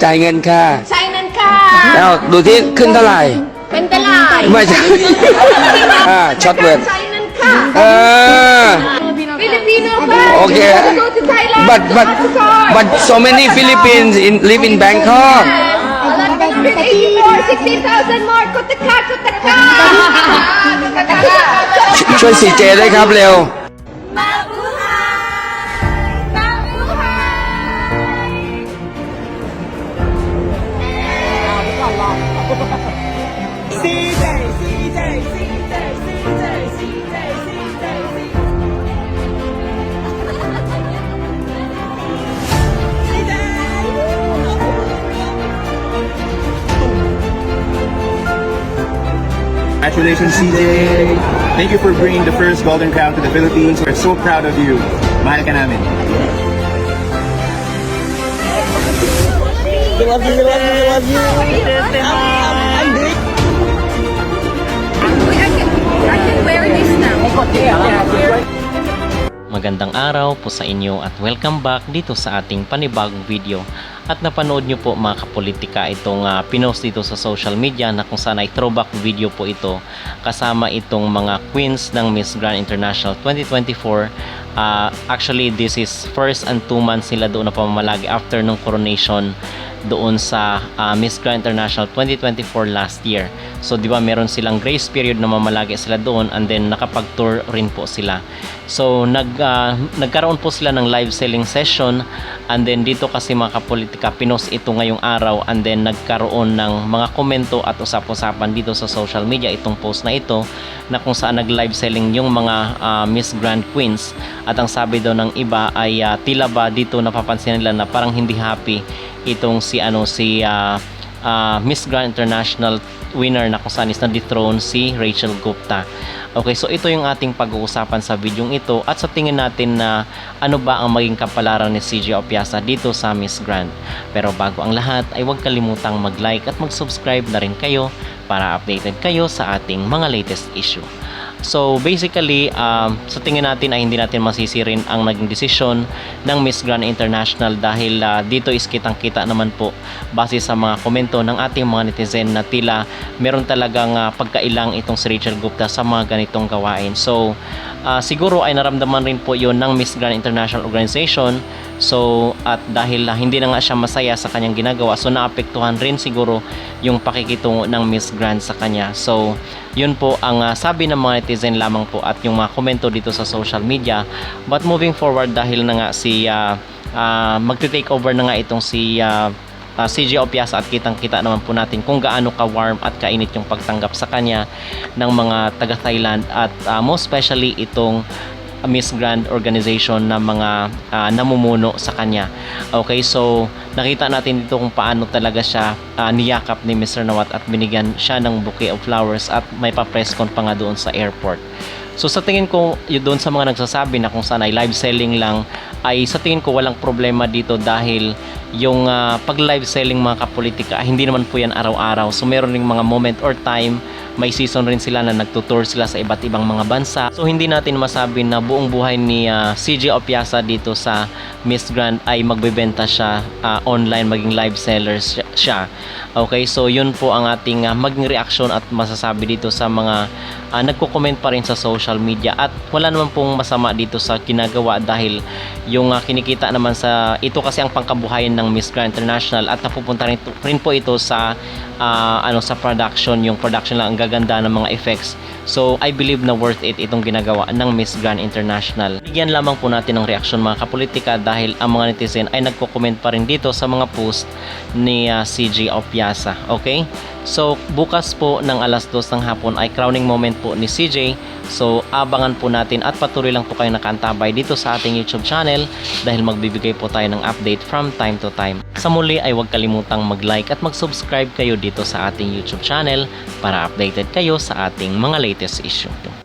จ่ายเงินค่ะ ใช้นั่นค่ะ แล้วดูที่ขึ้นเท่าไหร่ เป็นตลาด ไม่ใช่ ช็อตเวิร์ด ใช้นั่นค่ะ เออ ฟิลิปปิโนค่ะ Okay. Go to Thailand but so many Philippines live in Bangkok 184 16,000 more กดตะค่ะกดตะค่ะกดตะค่ะ ช่วยซีเจด้วยครับเร็ว มาบูไฮมาบูไฮ Congratulations, CJ. Thank you for bringing the first Golden Crown to the Philippines. We're so proud of you. Mahal ka namin. We love you, we love you, we love you. I'm big. I can wear this now. Magandang araw po sa inyo at welcome back dito sa ating panibagong video. At napanood nyo po mga kapolitika itong pinost dito sa social media na kung saan ay throwback video po ito kasama itong mga queens ng Miss Grand International 2024. Actually this is first and 2 months nila doon na pamamalagi after nung coronation doon sa Miss Grand International 2024 last year. So di ba meron silang grace period na mamalagi sila doon and then nakapag-tour rin po sila. So nagkaroon po sila ng live selling session and then dito kasi mga kapolitika pinost ito ngayong araw and then nagkaroon ng mga komento at usap-usapan dito sa social media itong post na ito na kung saan nag-live selling yung mga Miss Grand Queens at ang sabi daw ng iba ay tila ba dito napapansin nila na parang hindi happy itong si Miss Grand International winner na kung saan is na-dethrone si Rachel Gupta. Okay, so ito yung ating pag-uusapan sa videong ito at sa tingin natin na ano ba ang maging kapalaran ni CJ Opiasa dito sa Miss Grand. Pero bago ang lahat ay huwag kalimutang mag-like at mag-subscribe na rin kayo para updated kayo sa ating mga latest issue. So basically, sa tingin natin ay hindi natin masisirin ang naging desisyon ng Miss Grand International dahil dito is kitang-kita naman po base sa mga komento ng ating mga netizen na tila meron talagang pagkailang itong si Rachel Gupta sa mga ganitong gawain. So siguro ay naramdaman rin po yon ng Miss Grand International Organization. So at dahil hindi na nga siya masaya sa kanyang ginagawa, so naapektuhan rin siguro yung pakikitungo ng Miss Grand sa kanya. So yun po ang sabi ng mga netizen lamang po at yung mga komento dito sa social media. But moving forward dahil na nga si magte-take over na nga itong si CJ Opiasa at kitang-kita naman po natin kung gaano ka-warm at kainit yung pagtanggap sa kanya ng mga taga-Thailand at most especially itong Miss Grand Organization na mga namumuno sa kanya. Okay, so nakita natin dito kung paano talaga siya niyakap ni Mr. Nawat at binigyan siya ng bouquet of flowers at may pa-press con pa nga doon sa airport. So sa tingin ko doon sa mga nagsasabi na kung saan ay live selling lang ay sa tingin ko walang problema dito dahil yung pag live selling mga kapolitika hindi naman po yan araw-araw. So meron ring mga moment or time, may season rin sila na nagtutour sila sa iba't ibang mga bansa. So hindi natin masabi na buong buhay ni CJ Opiasa dito sa Miss Grand ay magbebenta siya online, maging live seller siya. Okay, so yun po ang ating maging reaction at masasabi dito sa mga nagko-comment pa rin sa social media at wala naman pong masama dito sa ginagawa dahil yung kinikita naman sa ito kasi ang pangkabuhayan ng Miss Grand International at napupunta rin po ito sa sa production, yung production lang ang gaganda ng mga effects. So I believe na worth it itong ginagawa ng Miss Grand International. Bigyan lamang po natin ng reaksyon mga kapolitika dahil ang mga netizen ay nagko-comment pa rin dito sa mga post ni CJ Opiasa. Okay? So bukas po ng alas 2 ng hapon ay crowning moment po ni CJ. So abangan po natin at patuloy lang po kayo nakaantabay dito sa ating YouTube channel dahil magbibigay po tayo ng update from time to time. Sa muli ay huwag kalimutang mag-like at mag-subscribe kayo dito sa ating YouTube channel para updated kayo sa ating mga latest issue.